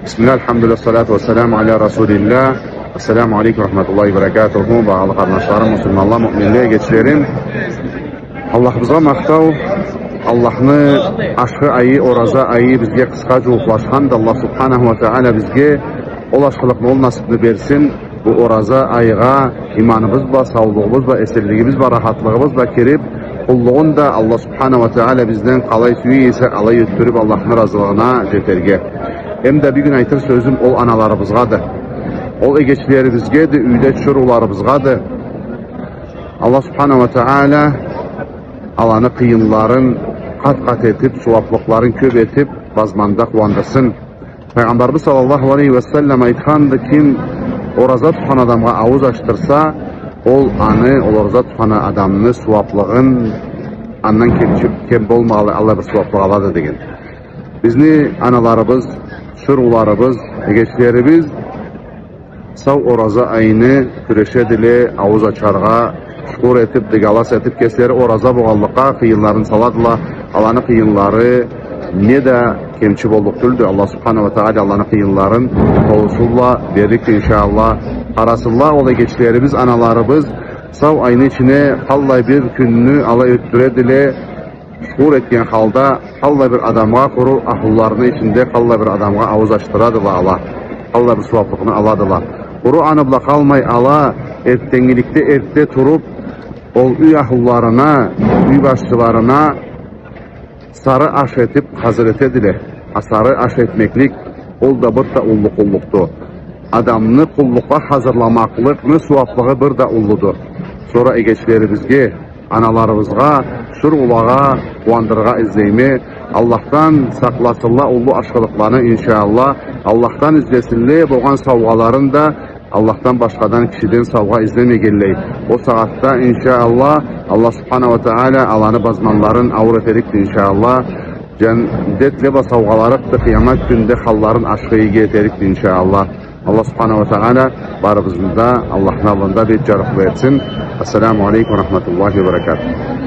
Bismillah, elhamdülillah, salatu ve selamu ala Resulillah. Esselamu aleyküm, rahmetullahi ve berekatuhu. Bağlı kardeşlerim, Müslümanlar, müminliğe geçirelim. Allah'ımıza maqtav, Allah'ını aşkı ayı, oraza ayı bizge kıskaca ulaşan da Allah subhanahu ve teala bizge ol aşkılıklı ol nasipini versin. Bu oraza ayıga imanımızla, sağlığımızla, esirliğimizle, rahatlığımızla kirip, kulluğun da Allah subhanahu ve teala bizden kalay suyu ise alay yutturib Allah'ın razılığına jeterge. Hem de bir gün aytır sözüm ol analarımızgadır. Ol egeçlerimizge de üyde çurularımızgadır. Allah subhanahu ve teala alanı kıyınların kat etip, suvaplıkların köp etip, bazmanda kuvandasın. Peygamberimiz sallallahu aleyhi ve sellem aytkandı kim oraza tutan adamga avuz açtırsa, ol oraza tutan adamını suvaplığın andan kem bolmalı, Allah bir suvaplık aladı degen. Bizni analarımız, şurgularımız, egeçlerimiz sav oraza ayını küreşe dili avuz açarga, şukur etip, digalas etip, kesleri oraza boğallıqa kıyınların saladıla, alanı kıyınları ne de kemçi bolluk düldü. Allah subhanahu ve teala alanı kıyınların tolusulla verdik inşallah. Arasıllah ola geçlerimiz, analarımız sav ayını içine hallay bir gününü ala öttüre dile şukur etken halda hallay bir adamga kuru ahullarını içinde hallay bir adamga avuz açtıradıla Allah. Hallay bir suvaplığını aladıla. Kuru anıbla kalmay ala ertengilikte erte turup ol üy ahullarına, üy başçılarına sarı aş etip hazret edile. Sarı aş etmeklik ol da bir da ulluktu. Adamını kulluğa hazırlamaklık suaplığı bir da ulludur. Sonra egeçlerimizge, analarımızga, şurgulağa, kuandırga izleyimi, Allah'tan saklasınla ullu aşkılıklarını inşallah, Allah'tan izlesinle boğan savgaların da Allah'tan başkadan kişiden savga izleme geley. O saatte inşallah Allah subhanahu ve teala alanı bazmanların avret edikti inşallah. Cennetle ve savgalarıktı kıyamet günde halların aşkıyı getirikti inşallah. Allah subhanahu ve teala barımızda Allah'ın alında bir carıklı etsin. Esselamu aleyküm ve rahmetullahi ve berekatuhu.